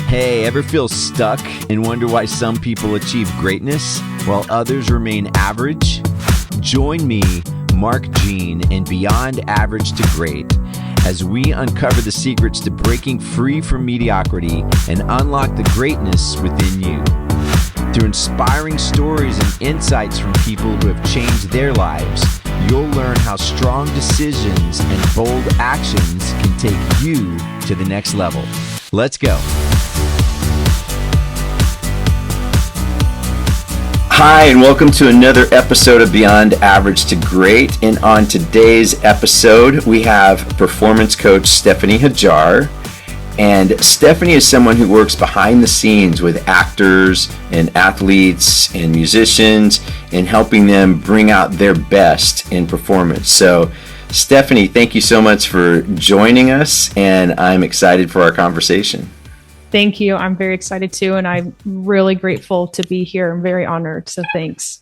Hey, ever feel stuck and wonder why some people achieve greatness while others remain average? Join me, Mark Jean, and Beyond Average to Great as we uncover the secrets to breaking free from mediocrity and unlock the greatness within you. Through inspiring stories and insights from people who have changed their lives, you'll learn how strong decisions and bold actions can take you to the next level. Let's go. Hi, and welcome to another episode of Beyond Average to Great. And on today's episode, we have performance coach Stephanie Hajjar. And Stephanie is someone who works behind the scenes with actors and athletes and musicians and helping them bring out their best in performance. So, Stephanie, thank you so much for joining us, and I'm excited for our conversation. Thank you. I'm very excited too, and I'm really grateful to be here. I'm very honored, so thanks.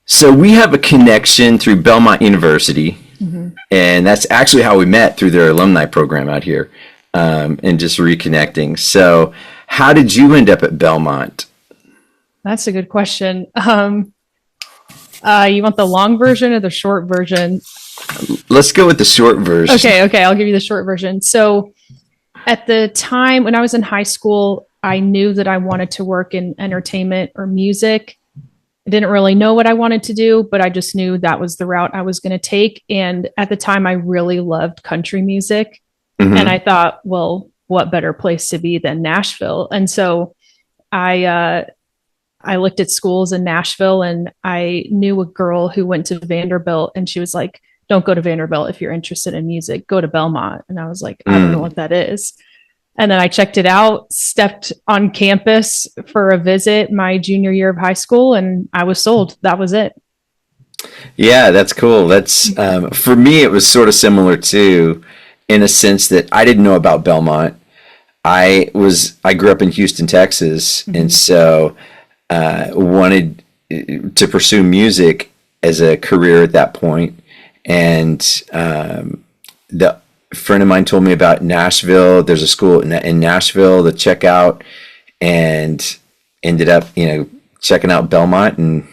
So we have a connection through Belmont University, and that's actually how we met, through their alumni program out here, and just reconnecting. So how did you end up at Belmont? That's a good question. You want the long version or the short version? Let's go with the short version. Okay. I'll give you the short version. So at the time when I was in high school, I knew that I wanted to work in entertainment or music. I didn't really know what I wanted to do, but I just knew that was the route I was going to take. And at the time, I really loved country music. And I thought, well, what better place to be than Nashville? And so I looked at schools in Nashville, and I knew a girl who went to Vanderbilt, and she was like, don't go to Vanderbilt if you're interested in music, go to Belmont. And I was like, I don't know what that is. And then I checked it out, stepped on campus for a visit my junior year of high school, and I was sold. That was it. Yeah, that's cool. That's for me, it was sort of similar too, in a sense that I didn't know about Belmont. I grew up in Houston, Texas, and so wanted to pursue music as a career at that point. And the friend of mine told me about Nashville. There's a school in Nashville to check out, and ended up, checking out Belmont, and,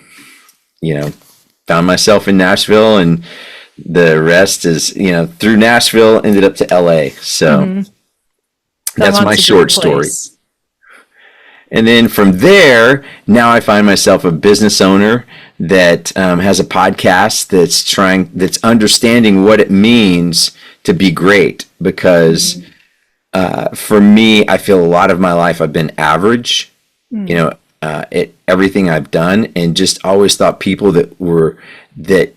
found myself in Nashville, and the rest is, through Nashville, ended up to LA. So that's my short story. And then from there, now I find myself a business owner that has a podcast that's understanding what it means to be great. Because for me, I feel a lot of my life I've been average, at everything I've done, and just always thought people that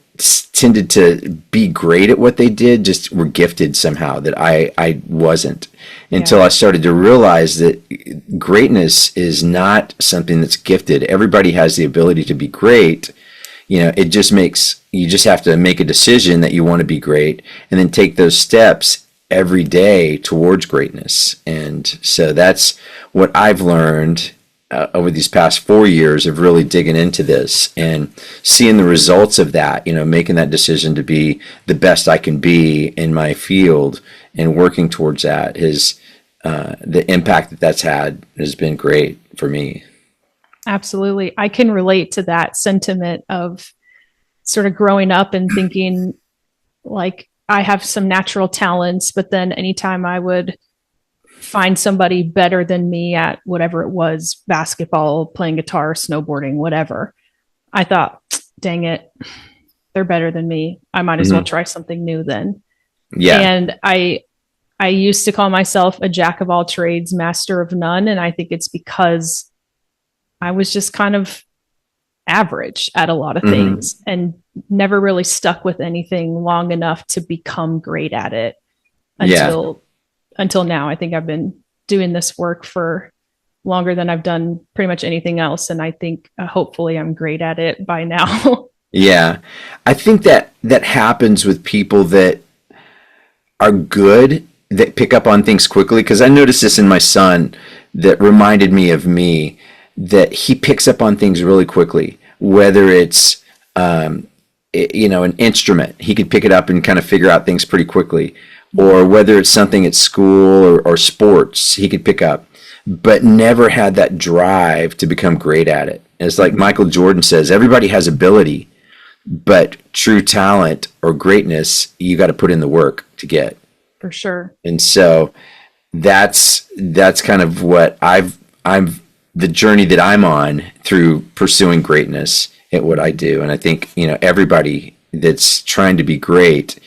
tended to be great at what they did just were gifted somehow, that I wasn't, until I started to realize that greatness is not something that's gifted. Everybody has the ability to be great. It just you just have to make a decision that you want to be great, and then take those steps every day towards greatness. And so that's what I've learned over these past 4 years of really digging into this and seeing the results of that, making that decision to be the best I can be in my field, and working towards that is the impact that's had has been great for me. Absolutely. I can relate to that sentiment of sort of growing up and thinking like I have some natural talents, but then anytime I would find somebody better than me at whatever it was, basketball, playing guitar, snowboarding, whatever, I thought, dang it, they're better than me. I might as well try something new then. Yeah. And I used to call myself a jack of all trades, master of none. And I think it's because I was just kind of average at a lot of things and never really stuck with anything long enough to become great at it until now. I think I've been doing this work for longer than I've done pretty much anything else. And I think hopefully I'm great at it by now. Yeah. I think that happens with people that are good, that pick up on things quickly. Because I noticed this in my son, that reminded me of me, that he picks up on things really quickly, whether it's, an instrument, he could pick it up and kind of figure out things pretty quickly, or whether it's something at school or sports, he could pick up. but never had that drive to become great at it. It's like Michael Jordan says, everybody has ability, but true talent or greatness, you got to put in the work to get. For sure. And so that's kind of what I'm the journey that I'm on through pursuing greatness at what I do. And I think, everybody that's trying to be great,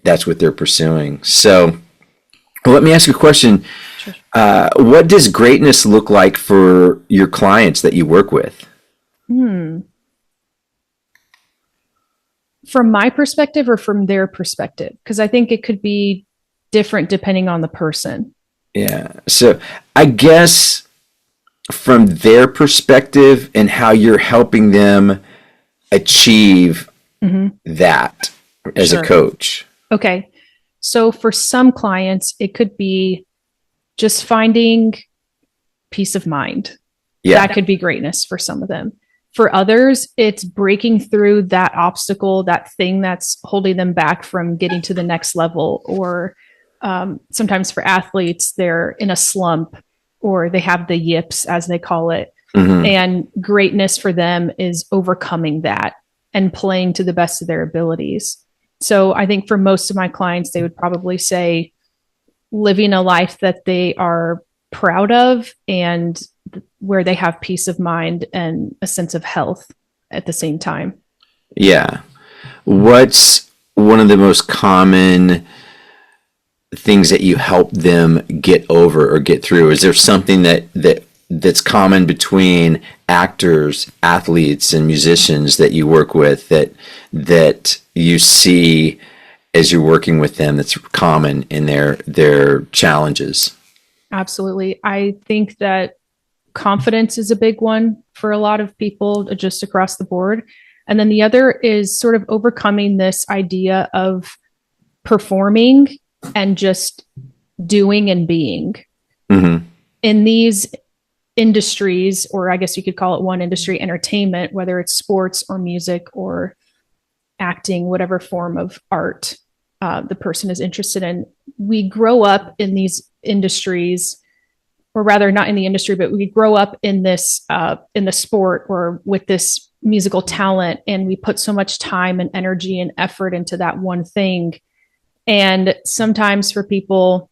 that's what they're pursuing. So, well, let me ask you a question. Sure. What does greatness look like for your clients that you work with? From my perspective or from their perspective? Because I think it could be different depending on the person. Yeah. So I guess from their perspective and how you're helping them achieve that as Sure. a coach. Okay. So for some clients, it could be just finding peace of mind. Yeah. That could be greatness for some of them. For others, it's breaking through that obstacle, that thing that's holding them back from getting to the next level. Or sometimes for athletes, they're in a slump or they have the yips, as they call it. And greatness for them is overcoming that and playing to the best of their abilities. So I think for most of my clients, they would probably say living a life that they are proud of and where they have peace of mind and a sense of health at the same time. Yeah. What's one of the most common things that you help them get over or get through? Is there something that's common between actors, athletes, and musicians that you work with that you see as you're working with them that's common in their challenges? Absolutely. I think that confidence is a big one for a lot of people just across the board. And then the other is sort of overcoming this idea of performing and just doing and being. In these industries, or I guess you could call it one industry, entertainment, whether it's sports or music or acting, whatever form of art the person is interested in, we grow up in these industries, or rather not in the industry, but we grow up in this, in the sport or with this musical talent. And we put so much time and energy and effort into that one thing. And sometimes for people,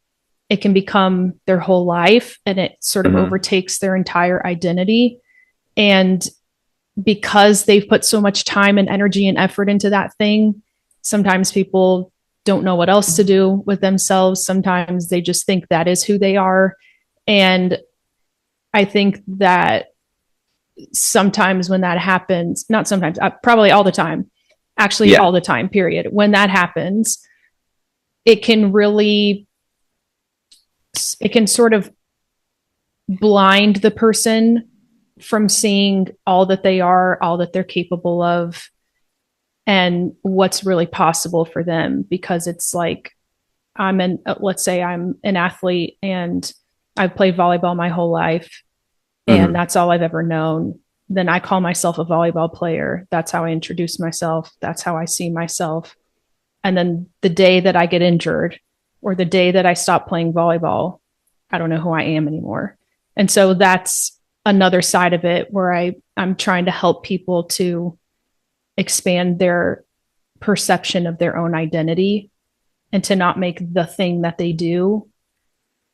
it can become their whole life and it sort of overtakes their entire identity. And because they've put so much time and energy and effort into that thing, sometimes people don't know what else to do with themselves. Sometimes they just think that is who they are. And I think that sometimes when that happens, not sometimes, probably all the time, actually all the time, period. When that happens, it can sort of blind the person from seeing all that they are, all that they're capable of, and what's really possible for them. Because it's like, let's say I'm an athlete and I've played volleyball my whole life and that's all I've ever known. Then I call myself a volleyball player. That's how I introduce myself. That's how I see myself. And then the day that I get injured or the day that I stop playing volleyball, I don't know who I am anymore. And so that's another side of it where I'm trying to help people to expand their perception of their own identity and to not make the thing that they do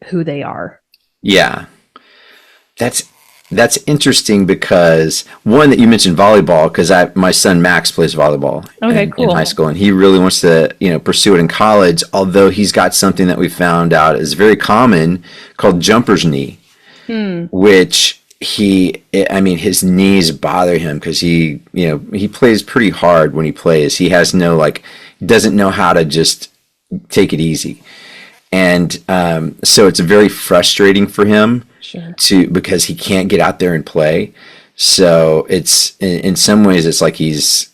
who they are. Yeah. That's interesting because one, that you mentioned volleyball, because my son Max plays volleyball in high school, and he really wants to pursue it in college. Although he's got something that we found out is very common called jumper's knee, which his knees bother him because he plays pretty hard when he plays. He has doesn't know how to just take it easy. And so it's very frustrating for him because he can't get out there and play. So it's in some ways it's like he's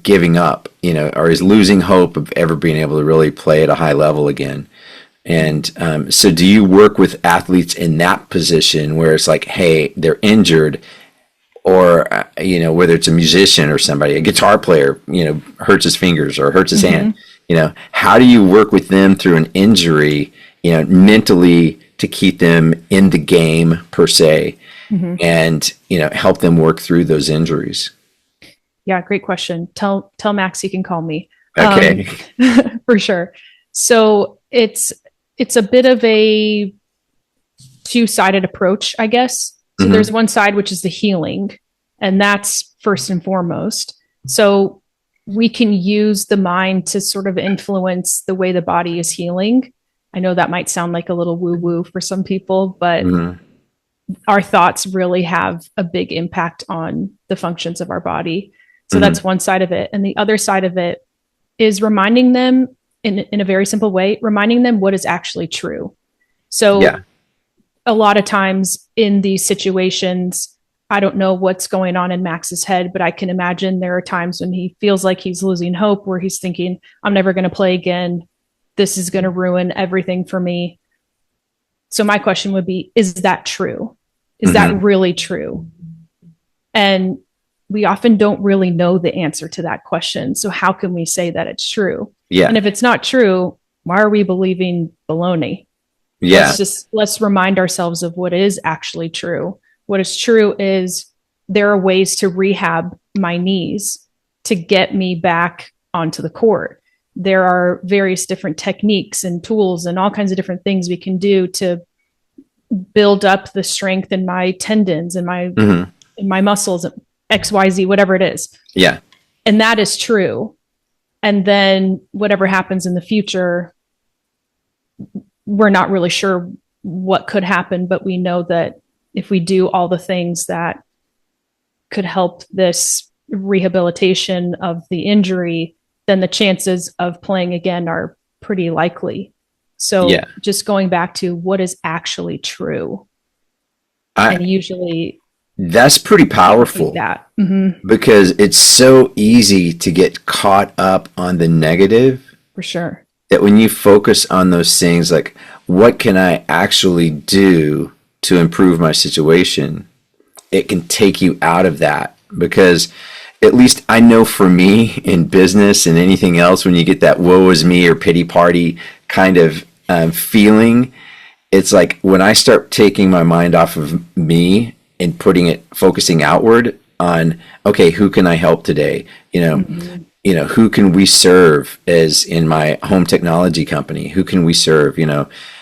giving up, or he's losing hope of ever being able to really play at a high level again. And so do you work with athletes in that position where it's like, hey, they're injured, or whether it's a musician or somebody, a guitar player, hurts his fingers or hurts his hand? How do you work with them through an injury mentally to keep them in the game per se, and help them work through those injuries. Yeah, great question. Tell Max he can call me. Okay. For sure. So it's a bit of a two-sided approach, I guess. So there's one side, which is the healing, and that's first and foremost. So we can use the mind to sort of influence the way the body is healing. I know that might sound like a little woo-woo for some people, but our thoughts really have a big impact on the functions of our body. So that's one side of it. And the other side of it is reminding them in a very simple way, reminding them what is actually true. So a lot of times in these situations, I don't know what's going on in Max's head, but I can imagine there are times when he feels like he's losing hope, where he's thinking, I'm never going to play again. This is going to ruin everything for me. So my question would be, is that true? Is that really true? And we often don't really know the answer to that question. So how can we say that it's true? Yeah. And if it's not true, why are we believing baloney? Yeah. Let's remind ourselves of what is actually true. What is true is there are ways to rehab my knees to get me back onto the court. There are various different techniques and tools and all kinds of different things we can do to build up the strength in my tendons and my muscles, XYZ, whatever it is. Yeah. And that is true. And then whatever happens in the future, we're not really sure what could happen, but we know that if we do all the things that could help this rehabilitation of the injury, then the chances of playing again are pretty likely. So just going back to what is actually true. And usually that's pretty powerful, because it's so easy to get caught up on the negative. For sure. That when you focus on those things, like, what can I actually do to improve my situation, it can take you out of that. Because at least I know for me in business and anything else, when you get that woe is me or pity party kind of feeling, it's like when I start taking my mind off of me and focusing outward on, okay, who can I help today? Who can we serve, as in my home technology company? Who can we serve?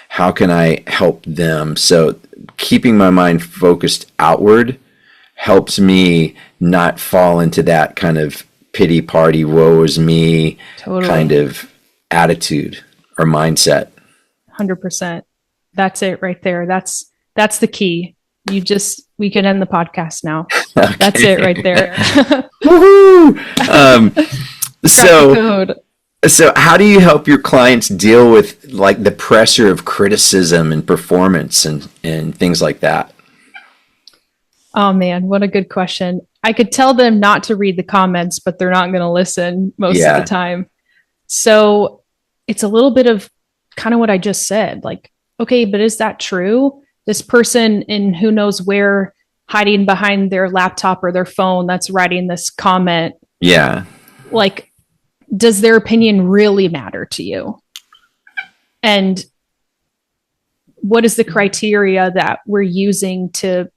How can I help them? So keeping my mind focused outward helps me not fall into that kind of pity party, woe is me kind of attitude or mindset. 100%. That's it right there. That's the key. We can end the podcast now. Okay. That's it right there. Woohoo! So how do you help your clients deal with like the pressure of criticism and performance and things like that? Oh man, what a good question. I could tell them not to read the comments, but they're not going to listen most of the time. So it's a little bit of kind of what I just said. Like, okay, but is that true? This person in who knows where, hiding behind their laptop or their phone, that's writing this comment. Yeah. Like, does their opinion really matter to you? And what is the criteria that we're using to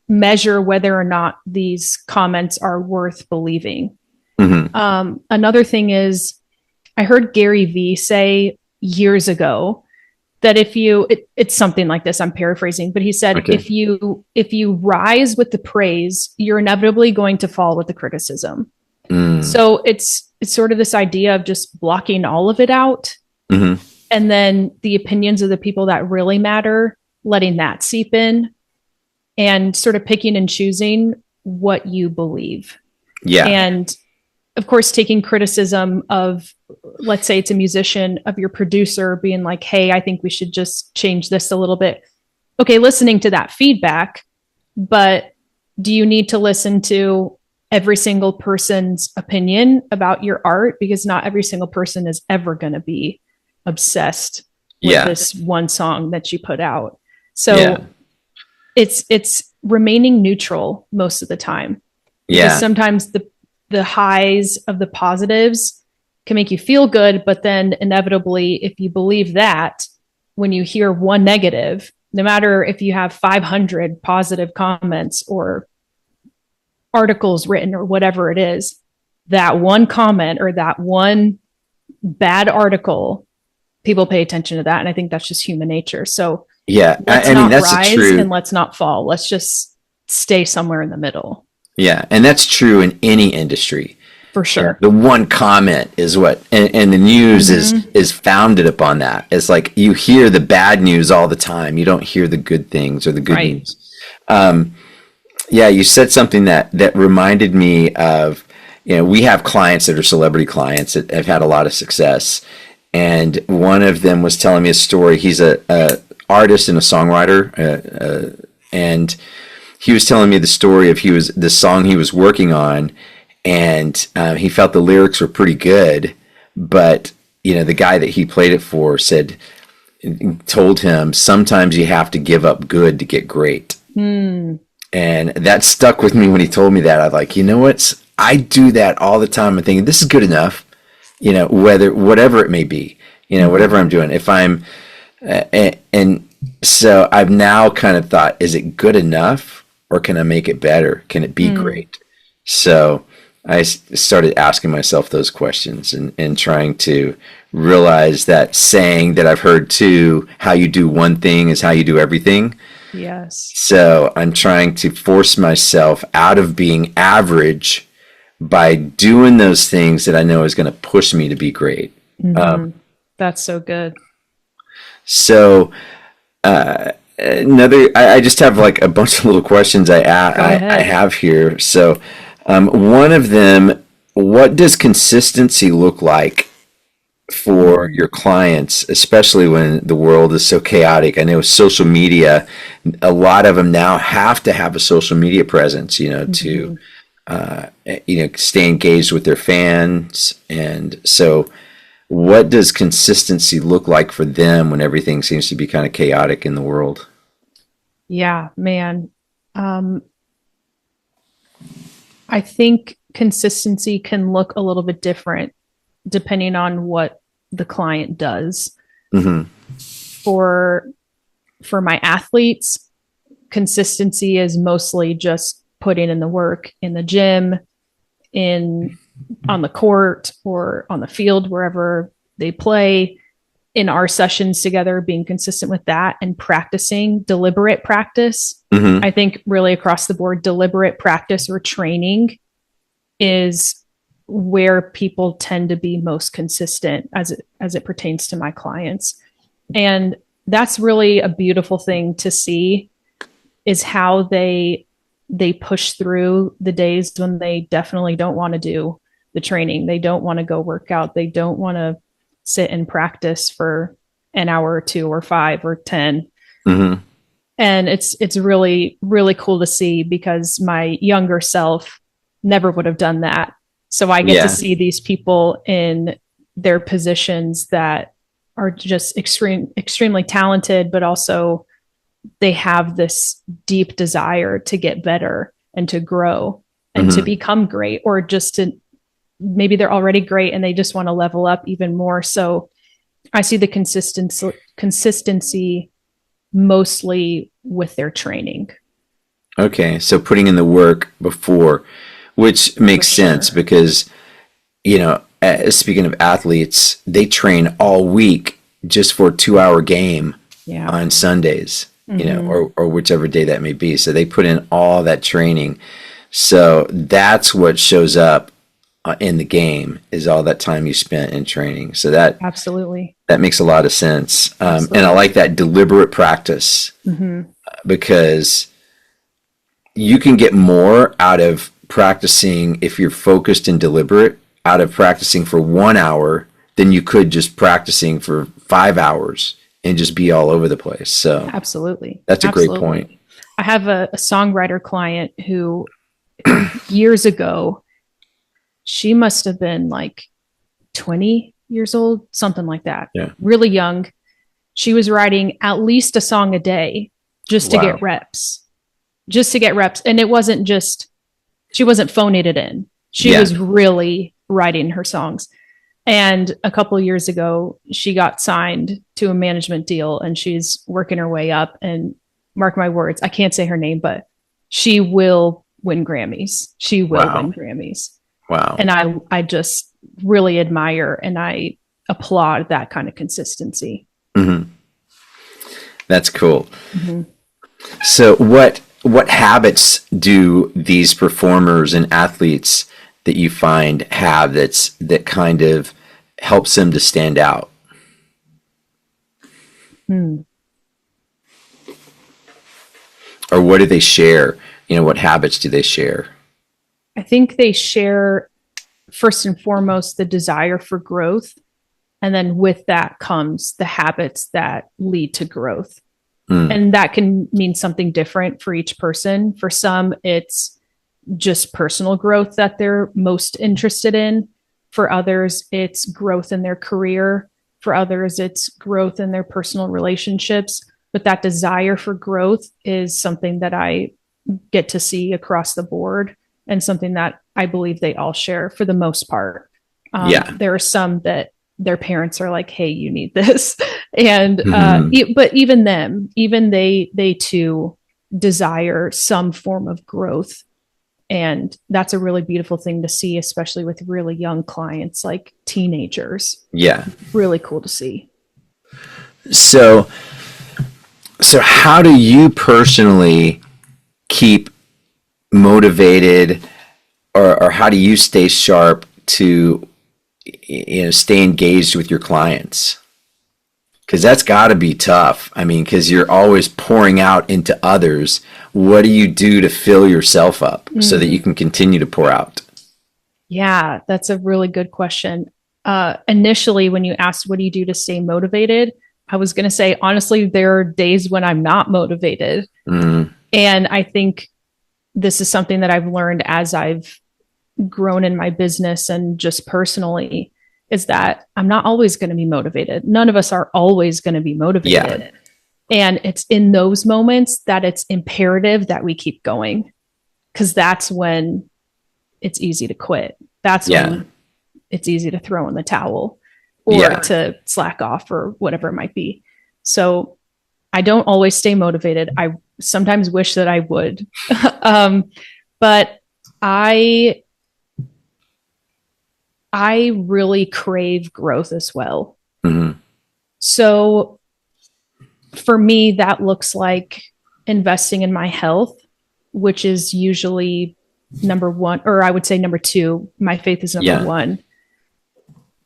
measure whether or not these comments are worth believing? Another thing is, I heard Gary Vee say years ago that it's something like this, I'm paraphrasing, but he said, if you rise with the praise, you're inevitably going to fall with the criticism. So it's sort of this idea of just blocking all of it out. And then the opinions of the people that really matter, letting that seep in, and sort of picking and choosing what you believe. Yeah. And of course, taking criticism of, let's say it's a musician, of your producer being like, hey, I think we should just change this a little bit. Okay, listening to that feedback, but do you need to listen to every single person's opinion about your art? Because not every single person is ever going to be obsessed with this one song that you put out. So it's remaining neutral most of the time. Because sometimes the highs of the positives can make you feel good. But then inevitably, if you believe that, when you hear one negative, no matter if you have 500 positive comments or articles written or whatever it is, that one comment or that one bad article, people pay attention to that. And I think that's just human nature. So Yeah, let's I mean not that's a rise true. and let's not fall. Let's just stay somewhere in the middle. Yeah, and that's true in any industry. For You know, sure. the one comment is what, and the news Mm-hmm. is founded upon that. It's like you hear the bad news all the time. You don't hear the good things or the good Right. news. Yeah, you said something that reminded me of, we have clients that are celebrity clients that have had a lot of success, and one of them was telling me a story. He's a artist and a songwriter, and he was telling me the story of the song he was working on, and he felt the lyrics were pretty good, but the guy that he played it for told him sometimes you have to give up good to get great. Mm. And that stuck with me when he told me that. I was like, you know what? I do that all the time. I'm thinking this is good enough, whatever it may be, whatever I'm doing. If I'm, and so I've now kind of thought, is it good enough or can I make it better? Can it be great? So I started asking myself those questions and trying to realize that saying that I've heard too, how you do one thing is how you do everything. Yes. So I'm trying to force myself out of being average by doing those things that I know is going to push me to be great. Mm-hmm. That's so good. So I just have like a bunch of little questions I have here. So one of them, what does consistency look like for your clients, especially when the world is so chaotic? I know social media, a lot of them now have to have a social media presence, to stay engaged with their fans. And so what does consistency look like for them when everything seems to be kind of chaotic in the world? Yeah, man. Um, I think consistency can look a little bit different depending on what the client does. Mm-hmm. For my athletes, consistency is mostly just putting in the work in the gym, in on the court or on the field wherever they play, in our sessions together, being consistent with that and practicing deliberate practice. Mm-hmm. I think really across the board, deliberate practice or training is where people tend to be most consistent as it pertains to my clients. And that's really a beautiful thing to see, is how they push through the days when they definitely don't want to do the training. They don't want to go work out. They don't want to sit and practice for an hour or two or 5 or 10. Mm-hmm. And it's really, really cool to see, because my younger self never would have done that. So I get to see these people in their positions that are just extremely talented, but also they have this deep desire to get better and to grow and to become great, or just to, maybe they're already great and they just want to level up even more. So I see the consistency mostly with their training. Okay, so putting in the work before, which makes sense because, speaking of athletes, they train all week just for a 2-hour game on Sundays, or whichever day that may be. So they put in all that training. So that's what shows up in the game, is all that time you spent in training. So that Absolutely. that makes a lot of sense. And I like that deliberate practice, because you can get more out of practicing if you're focused and deliberate, out of practicing for 1 hour than you could just practicing for 5 hours and just be all over the place. So Absolutely. that's a great point. I have a songwriter client who years ago, she must have been like 20 years old, something like that. Yeah. Really young. She was writing at least a song a day just to get reps. Just to get reps. And it wasn't just, she wasn't phoning it in. She was really writing her songs. And a couple of years ago, she got signed to a management deal and she's working her way up. And mark my words, I can't say her name, but she will win Grammys. She will Wow. win Grammys. Wow. And I just really admire and I applaud that kind of consistency. Mm-hmm. That's cool. Mm-hmm. So what habits do these performers and athletes that you find have that kind of helps them to stand out? Hmm. Or what do they share? What habits do they share? I think they share, first and foremost, the desire for growth. And then with that comes the habits that lead to growth. And that can mean something different for each person. For some, it's just personal growth that they're most interested in. For others, it's growth in their career. For others, it's growth in their personal relationships. But that desire for growth is something that I get to see across the board and something that I believe they all share for the most part. There are some that their parents are like, hey, you need this. And, but even they too desire some form of growth. And that's a really beautiful thing to see, especially with really young clients, like teenagers. Yeah. Really cool to see. So how do you personally keep motivated, or how do you stay sharp to stay engaged with your clients? Because that's got to be tough. I mean, because you're always pouring out into others. What do you do to fill yourself up so that you can continue to pour out? Yeah, that's a really good question. Initially, when you asked, what do you do to stay motivated? I was going to say, honestly, there are days when I'm not motivated. And I think this is something that I've learned as I've grown in my business and just personally, is that I'm not always going to be motivated. None of us are always going to be motivated. Yeah. And it's in those moments that it's imperative that we keep going, because that's when it's easy to quit. That's when it's easy to throw in the towel or to slack off or whatever it might be. So I don't always stay motivated. I sometimes wish that I would. But I really crave growth as well. Mm-hmm. So for me, that looks like investing in my health, which is usually number one, or I would say number two. My faith is number one.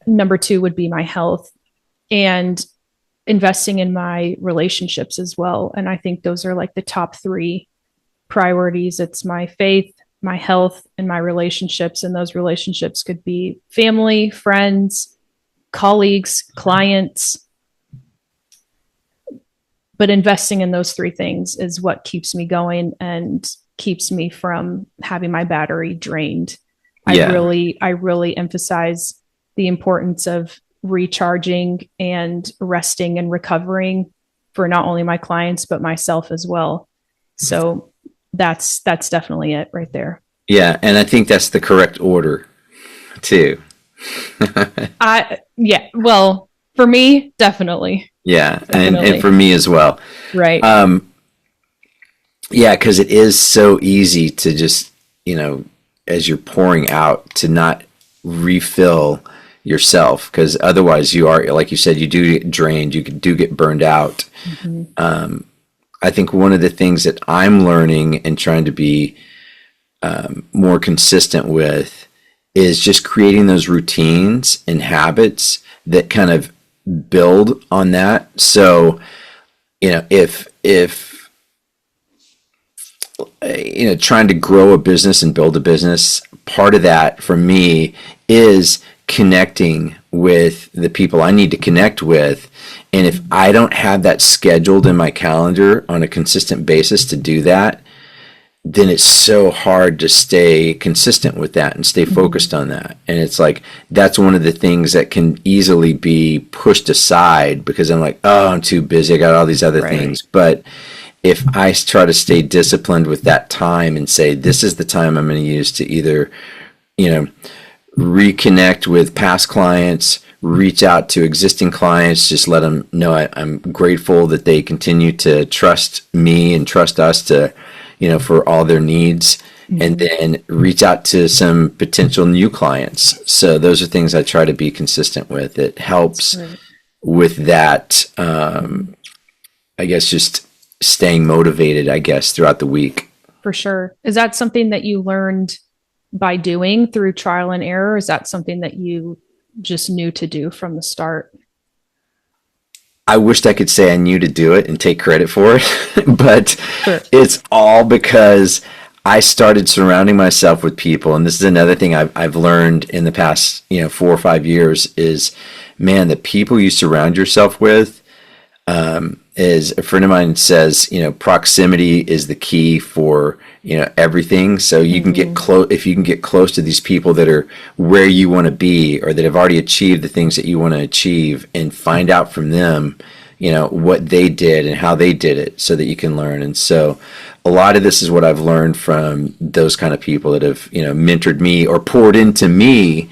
Number two would be my health, and investing in my relationships as well. And I think those are like the top three priorities. It's my faith, my health, and my relationships. And those relationships could be family, friends, colleagues, clients. But investing in those three things is what keeps me going and keeps me from having my battery drained. I really emphasize the importance of recharging and resting and recovering for not only my clients, but myself as well. So that's definitely it right there. Yeah. And I think that's the correct order too. Well, for me, definitely. Yeah. Definitely. And for me as well. Right. Yeah. Cause it is so easy to just, as you're pouring out, to not refill yourself, because otherwise you are, like you said, you do get drained, you do get burned out. Mm-hmm. I think one of the things that I'm learning and trying to be more consistent with is just creating those routines and habits that kind of build on that. So, if trying to grow a business and build a business, part of that for me is connecting with the people I need to connect with. And if I don't have that scheduled in my calendar on a consistent basis to do that, then it's so hard to stay consistent with that and stay focused on that. And it's like, that's one of the things that can easily be pushed aside because I'm like, oh, I'm too busy. I got all these other things. But if I try to stay disciplined with that time and say, this is the time I'm going to use to either, reconnect with past clients, reach out to existing clients, just let them know I'm grateful that they continue to trust me and trust us to, for all their needs, and then reach out to some potential new clients. So those are things I try to be consistent with. It helps with that, I guess, just staying motivated, I guess, throughout the week. For sure. Is that something that you learned by doing through trial and error? Or is that something that you just knew to do from the start? I wished I could say I knew to do it and take credit for it, but Sure. it's all because I started surrounding myself with people. And this is another thing I've learned in the past, 4 or 5 years is, man, the people you surround yourself with, is a friend of mine says, proximity is the key for, everything. So you can get close, if you can get close to these people that are where you want to be, or that have already achieved the things that you want to achieve, and find out from them, what they did and how they did it, so that you can learn. And so a lot of this is what I've learned from those kind of people that have, mentored me or poured into me,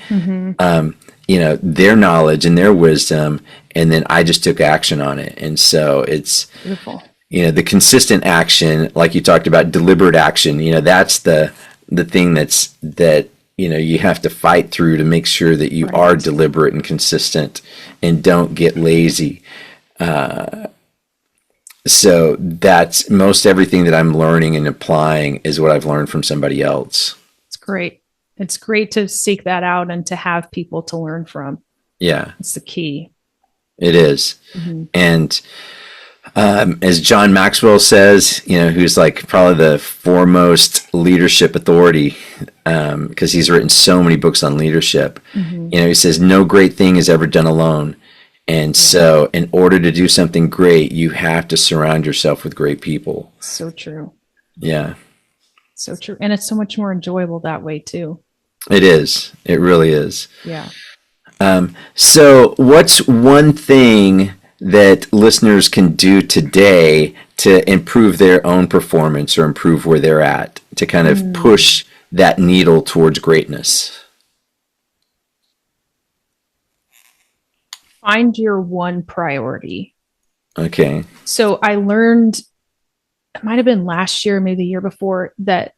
their knowledge and their wisdom, and then I just took action on it. And so it's Beautiful. the consistent action, like you talked about, deliberate action. That's the thing that you have to fight through to make sure that you are deliberate and consistent and don't get lazy. So that's most everything that I'm learning and applying is what I've learned from somebody else. It's great. It's great to seek that out and to have people to learn from. Yeah, It's the key. it is. And as John Maxwell says, who's like probably the foremost leadership authority, because he's written so many books on leadership. He says, no great thing is ever done alone. And so in order to do something great, you have to surround yourself with great people. So true. Yeah, So true. And it's so much more enjoyable that way too. it is. It really is. Yeah. So what's one thing that listeners can do today to improve their own performance or improve where they're at, to kind of push that needle towards greatness? Find your one priority. Okay. So I learned, it might have been last year, maybe the year before, that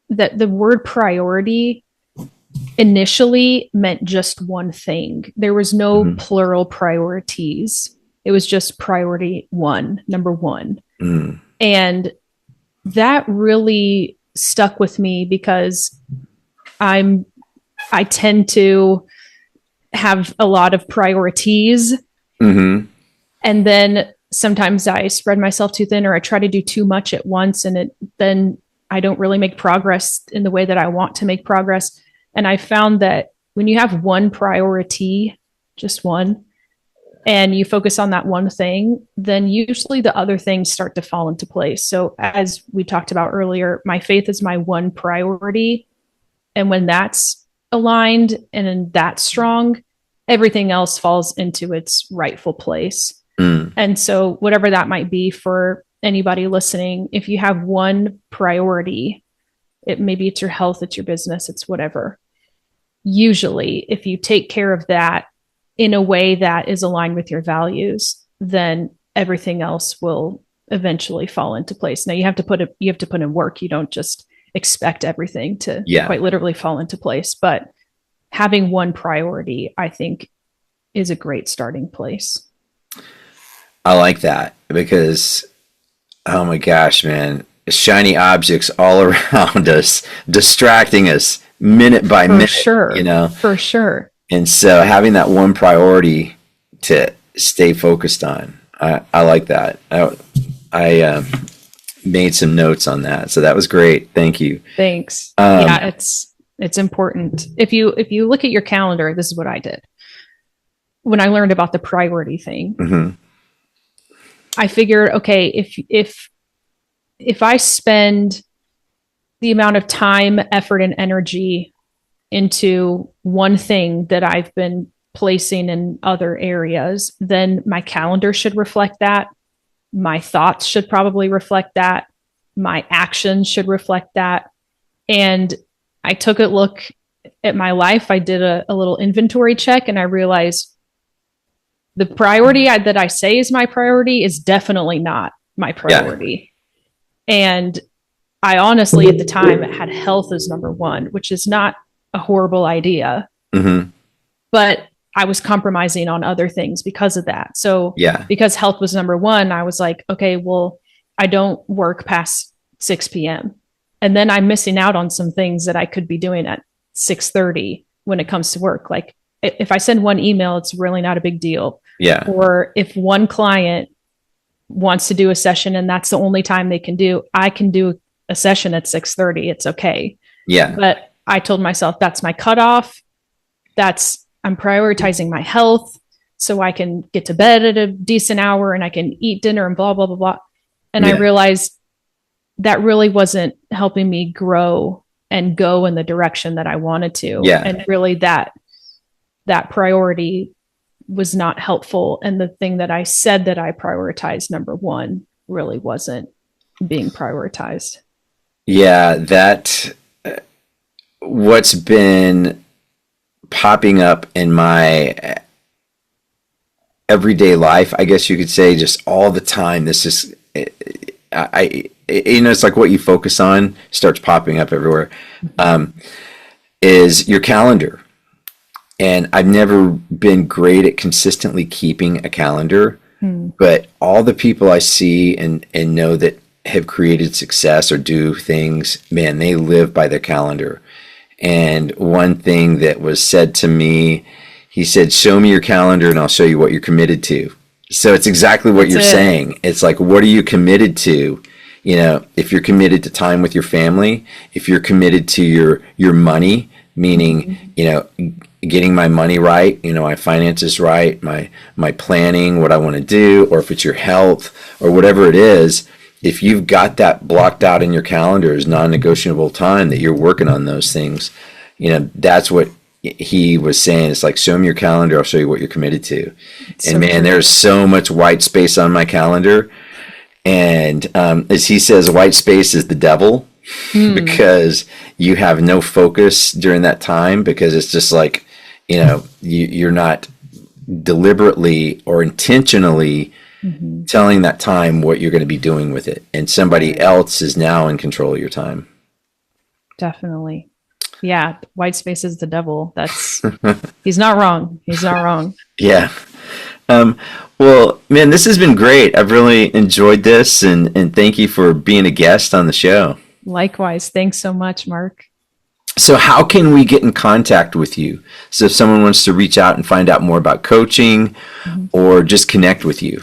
the word priority initially meant just one thing. There was no plural priorities. It was just priority one, number one. And that really stuck with me because I tend to have a lot of priorities. And then sometimes I spread myself too thin, or I try to do too much at once, and then I don't really make progress in the way that I want to make progress. And I found that when you have one priority, just one, and you focus on that one thing, then usually the other things start to fall into place. So as we talked about earlier, my faith is my one priority. And when that's aligned and that's strong, everything else falls into its rightful place. And so whatever that might be for anybody listening, if you have one priority, maybe it's your health, it's your business, it's whatever. Usually, if you take care of that in a way that is aligned with your values, then everything else will eventually fall into place. Now you have to put in work. You don't just expect everything to quite literally fall into place, but having one priority, I think, is a great starting place. I like that because, oh my gosh, man, shiny objects all around us, distracting us minute by minute. For sure. And so having that one priority to stay focused on, I like that. I made some notes on that, so that was great. Thank you. Thanks. Yeah, it's important. If you look at your calendar, this is what I did when I learned about the priority thing. I figured, okay, if I spend the amount of time, effort, and energy into one thing that I've been placing in other areas, then my calendar should reflect that. My thoughts should probably reflect that. My actions should reflect that. And I took a look at my life, I did a little inventory check, and I realized the priority that I say is my priority is definitely not my priority. Yeah. And I honestly, at the time, had health as number one, which is not a horrible idea. Mm-hmm. But I was compromising on other things because of that. So because health was number one, I was like, okay, well, I don't work past 6 p.m. And then I'm missing out on some things that I could be doing at 6:30 when it comes to work. Like if I send one email, it's really not a big deal. Yeah. Or if one client wants to do a session and that's the only time they can do, I can do a session at 6:30. It's okay. Yeah. But I told myself that's my cutoff. I'm prioritizing my health so I can get to bed at a decent hour and I can eat dinner and blah, blah, blah, blah. And I realized that really wasn't helping me grow and go in the direction that I wanted to. Yeah. And really that priority was not helpful. And the thing that I said that I prioritized, number one, really wasn't being prioritized. Yeah, what's been popping up in my everyday life, I guess you could say, just all the time. This is, it's like what you focus on starts popping up everywhere. Is your calendar. And I've never been great at consistently keeping a calendar, but all the people I see and know that have created success or do things, man, they live by their calendar. And one thing that was said to me, he said, show me your calendar and I'll show you what you're committed to. So it's exactly what you're saying. It's like, what are you committed to? You know, if you're committed to time with your family, if you're committed to your money, meaning, you know, getting my money right, you know, my finances right, my planning, what I want to do, or if it's your health or whatever it is, if you've got that blocked out in your calendar as non-negotiable time that you're working on those things, you know, that's what he was saying. It's like, show me your calendar, I'll show you what you're committed to. And man, there's so much white space on my calendar. And as he says, white space is the devil because you have no focus during that time, because it's just like, you know, you're not deliberately or intentionally telling that time what you're going to be doing with it. And somebody else is now in control of your time. Definitely. Yeah. White space is the devil. He's not wrong. He's not wrong. Yeah. Well, man, this has been great. I've really enjoyed this, and thank you for being a guest on the show. Likewise. Thanks so much, Mark. So how can we get in contact with you? So if someone wants to reach out and find out more about coaching or just connect with you.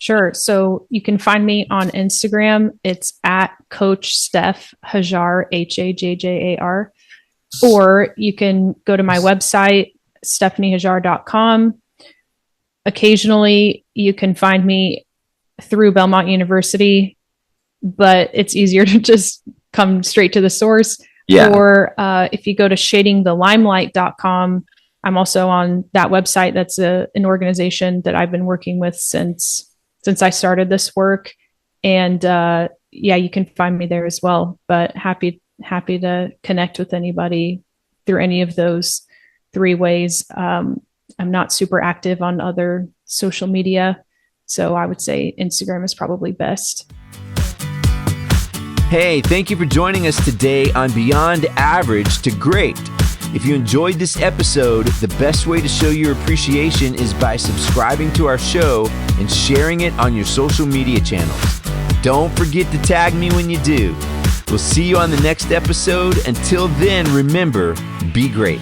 Sure. So you can find me on Instagram. It's at Coach Steph Hajjar, Hajjar. Or you can go to my website, stephaniehajjar.com. Occasionally, you can find me through Belmont University, but it's easier to just come straight to the source. Yeah. Or if you go to shadingthelimelight.com, I'm also on that website. That's an organization that I've been working with since I started this work. And yeah, you can find me there as well. But happy to connect with anybody through any of those three ways. I'm not super active on other social media, so I would say Instagram is probably best. Hey, thank you for joining us today on Beyond Average to Great. If you enjoyed this episode, the best way to show your appreciation is by subscribing to our show and sharing it on your social media channels. Don't forget to tag me when you do. We'll see you on the next episode. Until then, remember, be great.